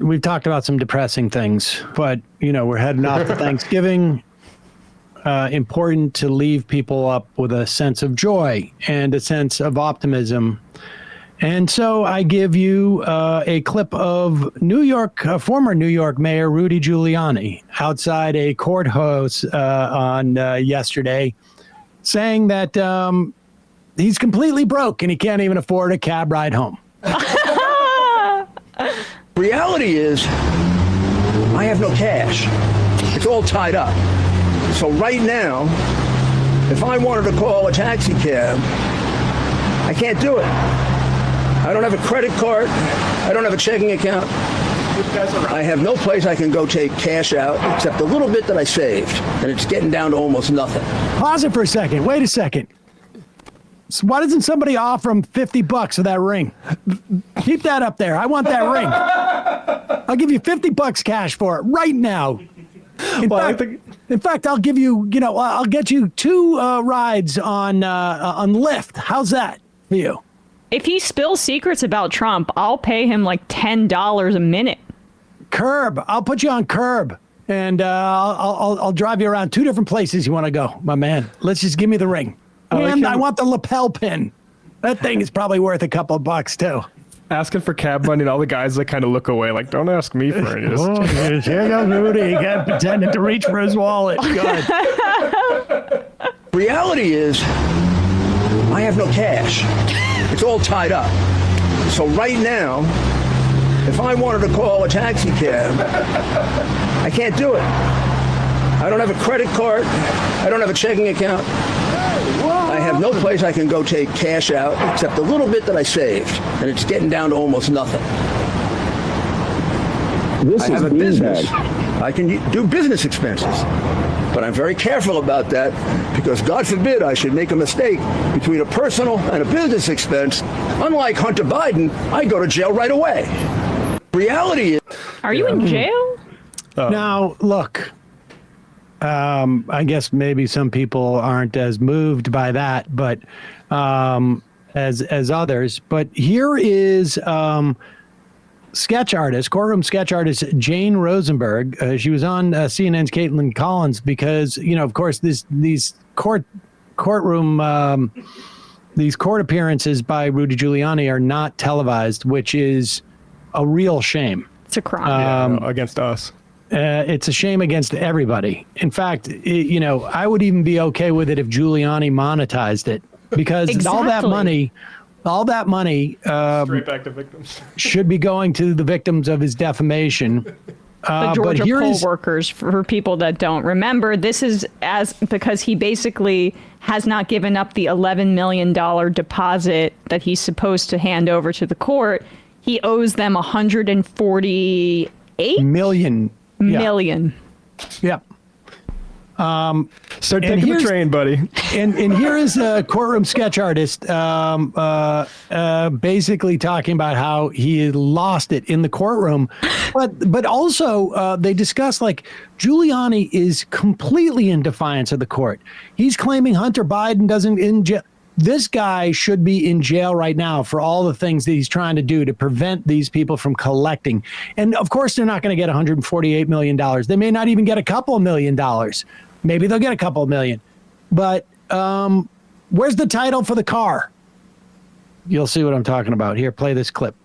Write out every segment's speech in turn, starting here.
we've talked about some depressing things, but, we're heading off to Thanksgiving. Important to leave people up with a sense of joy and a sense of optimism. And so I give you a clip of former New York Mayor Rudy Giuliani outside a courthouse on yesterday, saying that he's completely broke and he can't even afford a cab ride home. Reality is, I have no cash. It's all tied up. So right now, if I wanted to call a taxi cab, I can't do it. I don't have a credit card. I don't have a checking account. I have no place I can go take cash out except a little bit that I saved, and it's getting down to almost nothing. Pause it for a second. Wait a second. So why doesn't somebody offer him $50 for that ring? Keep that up there. I want that ring. I'll give you $50 cash for it right now. In fact, I'll give you, I'll get you 2 rides on Lyft. How's that for you? If he spills secrets about Trump, I'll pay him like $10 a minute. Curb. I'll put you on Curb, and I'll drive you around 2 different places you want to go, my man. Let's just give me the ring. I want the lapel pin. That thing is probably worth a couple of bucks, too. Asking for cab money, and all the guys that kind of look away, like, don't ask me for it. Oh, here goes Rudy. He got pretending to reach for his wallet. Good. Reality is, I have no cash. It's all tied up. So right now, if I wanted to call a taxi cab, I can't do it. I don't have a credit card. I don't have a checking account. I have no place I can go take cash out except a little bit that I saved, and it's getting down to almost nothing. I have a business. I can do business expenses, but I'm very careful about that because God forbid I should make a mistake between a personal and a business expense. Unlike Hunter Biden, I go to jail right away. Reality is... Are you in jail? Now, look, I guess maybe some people aren't as moved by that, but as others. But here is courtroom sketch artist Jane Rosenberg. She was on CNN's Caitlin Collins because, of course, these court appearances by Rudy Giuliani are not televised, which is a real shame. It's a crime. Against us. It's a shame against everybody. In fact, I would even be okay with it if Giuliani monetized it, because Exactly. all that money Straight back to victims. should be going to the victims of his defamation. The Georgia poll workers, for people that don't remember, this is because he basically has not given up the $11 million deposit that he's supposed to hand over to the court. He owes them $148 million. Yep. Start taking the train, buddy. And here is a courtroom sketch artist basically talking about how he lost it in the courtroom. But also they discuss, like, Giuliani is completely in defiance of the court. He's claiming Hunter Biden doesn't in jail. This guy should be in jail right now for all the things that he's trying to do to prevent these people from collecting. And of course, they're not going to get $148 million. They may not even get a couple of $1 million. Maybe they'll get a couple of million. But where's the title for the car? You'll see what I'm talking about. Here, play this clip.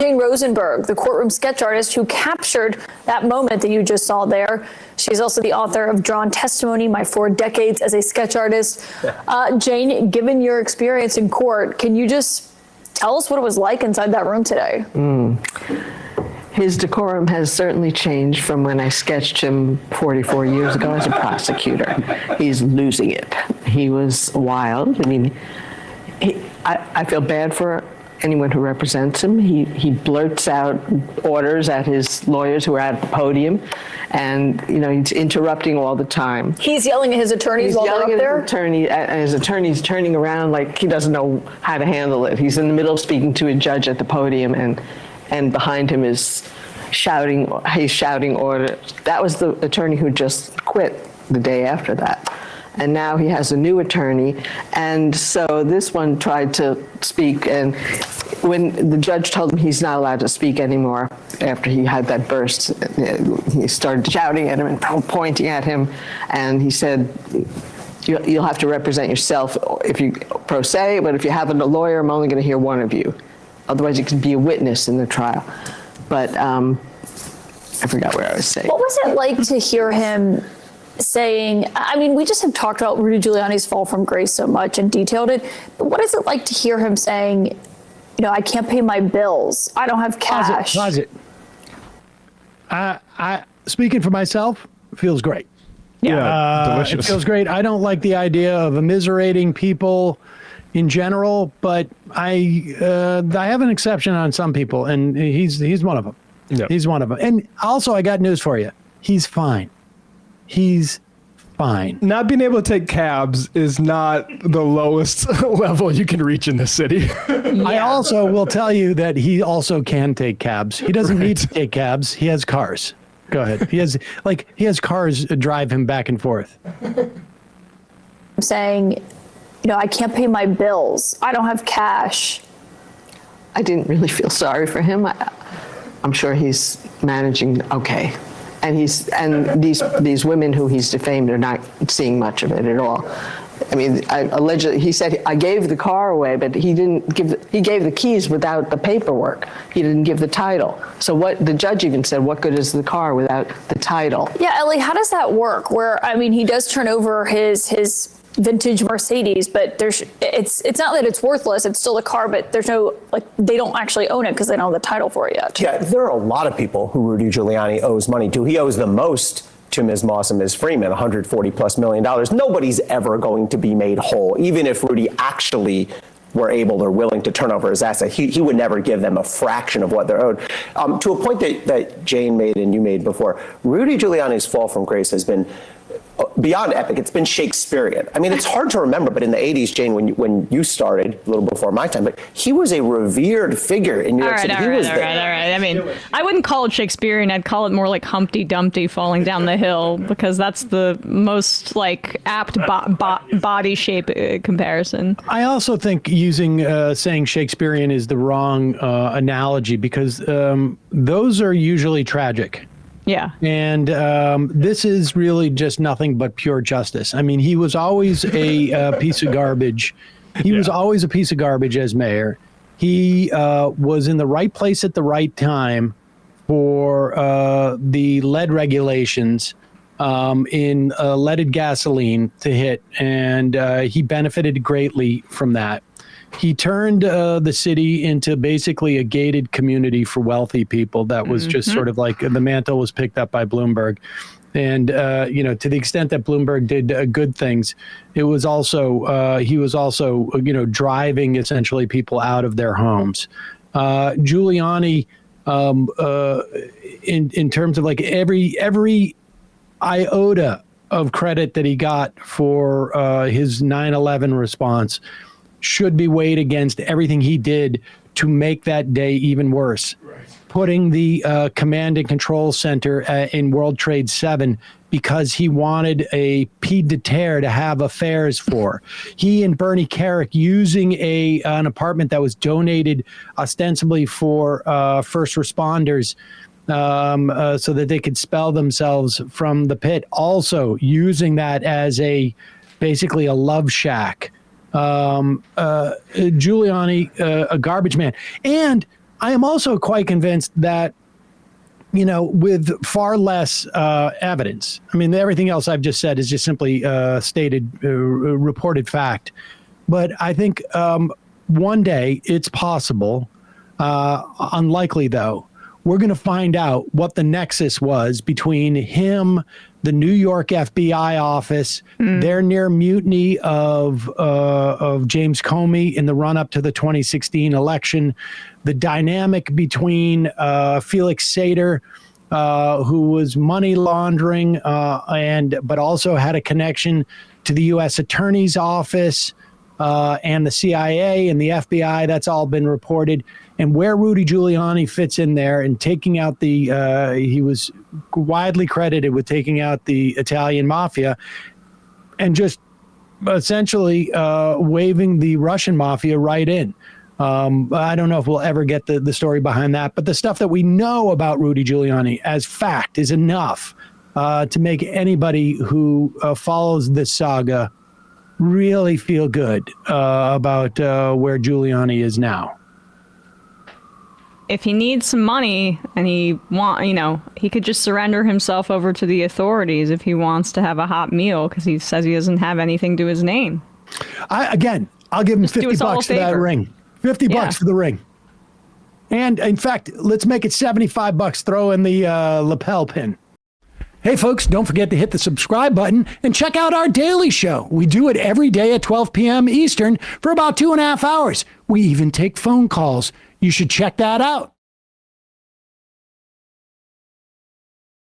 Jane Rosenberg, the courtroom sketch artist who captured that moment that you just saw there. She's also the author of Drawn Testimony, My 4 Decades as a Sketch Artist. Jane, given your experience in court, can you just tell us what it was like inside that room today? His decorum has certainly changed from when I sketched him 44 years ago as a prosecutor. He's losing it. He was wild. I mean, I feel bad for anyone who represents him. He blurts out orders at his lawyers who are at the podium, and he's interrupting all the time. He's yelling at his attorneys while they're up there? His attorney's turning around like he doesn't know how to handle it. He's in the middle of speaking to a judge at the podium, and behind him is he's shouting orders. That was the attorney who just quit the day after that. And now he has a new attorney. And so this one tried to speak, and when the judge told him he's not allowed to speak anymore after he had that burst, he started shouting at him and pointing at him, and he said, you'll have to represent yourself if you pro se, but if you have a lawyer, I'm only going to hear one of you. Otherwise, you can be a witness in the trial. But I forgot where I was saying. What was it like to hear him saying, I mean, we just have talked about Rudy Giuliani's fall from grace so much and detailed it, but what is it like to hear him saying, I can't pay my bills, I don't have cash? Pause it. I speaking for myself, feels great. Yeah, delicious. It feels great. I don't like the idea of immiserating people in general, but I have an exception on some people, and he's one of them. Yep. He's one of them. And also, I got news for you. He's fine. He's fine. Not being able to take cabs is not the lowest level you can reach in the city. I also will tell you that he also can take cabs. He doesn't need to take cabs. He has cars. Go ahead. He has cars drive him back and forth. I'm saying, I can't pay my bills, I don't have cash. I didn't really feel sorry for him. I'm sure he's managing okay. And these women who he's defamed are not seeing much of it at all. I mean, allegedly, he said, I gave the car away, but he gave the keys without the paperwork. He didn't give the title. So the judge even said, what good is the car without the title? Yeah, Ellie, how does that work? Where, I mean, he does turn over his vintage Mercedes, but it's not that it's worthless, it's still a car, but there's no, they don't actually own it because they don't have the title for it yet. Yeah, there are a lot of people who Rudy Giuliani owes money to. He owes the most to Ms. Moss and Ms. Freeman, $140+ million. Nobody's ever going to be made whole, even if Rudy actually were able or willing to turn over his asset. He would never give them a fraction of what they're owed. To a point that Jane made and you made before, Rudy Giuliani's fall from grace has been beyond epic. It's been Shakespearean. I mean, it's hard to remember, but in the 80s, Jane, when you started, a little before my time, but he was a revered figure in New York City. All right. I mean, I wouldn't call it Shakespearean. I'd call it more like Humpty Dumpty falling down the hill, because that's the most apt body shape comparison. I also think saying Shakespearean is the wrong analogy, because those are usually tragic. Yeah. And this is really just nothing but pure justice. I mean, he was always a piece of garbage. He was always a piece of garbage as mayor. He was in the right place at the right time for the lead regulations in leaded gasoline to hit. And he benefited greatly from that. He turned the city into basically a gated community for wealthy people. That was just sort of like the mantle was picked up by Bloomberg. And, to the extent that Bloomberg did good things, it was also he was also, driving essentially people out of their homes. Giuliani, in terms of every iota of credit that he got for his 9/11 response should be weighed against everything he did to make that day even worse. Right. Putting the command and control center in World Trade 7 because he wanted a pied de terre to have affairs for. He and Bernie Kerik using an apartment that was donated ostensibly for first responders so that they could expel themselves from the pit, also using that as basically a love shack. Giuliani, a garbage man. And I am also quite convinced that, with far less evidence, I mean, everything else I've just said is just simply stated, reported fact. But I think one day it's possible, unlikely though, we're going to find out what the nexus was between him, the New York FBI office, their near mutiny of James Comey in the run-up to the 2016 election, the dynamic between Felix Seder, who was money laundering but also had a connection to the U.S. Attorney's Office and the CIA and the FBI. That's all been reported. And where Rudy Giuliani fits in there and taking out he was widely credited with taking out the Italian mafia and just essentially waving the Russian mafia right in. I don't know if we'll ever get the story behind that, but the stuff that we know about Rudy Giuliani as fact is enough to make anybody who follows this saga really feel good about where Giuliani is now. If he needs some money and he could just surrender himself over to the authorities if he wants to have a hot meal because he says he doesn't have anything to his name. I'll give him Just do us all a $50 for that favor. ring. $50 for the ring. And in fact, let's make it $75. Throw in the lapel pin. Hey folks, don't forget to hit the subscribe button and check out our daily show. We do it every day at 12 p.m. Eastern for about 2.5 hours. We even take phone calls. You should check that out.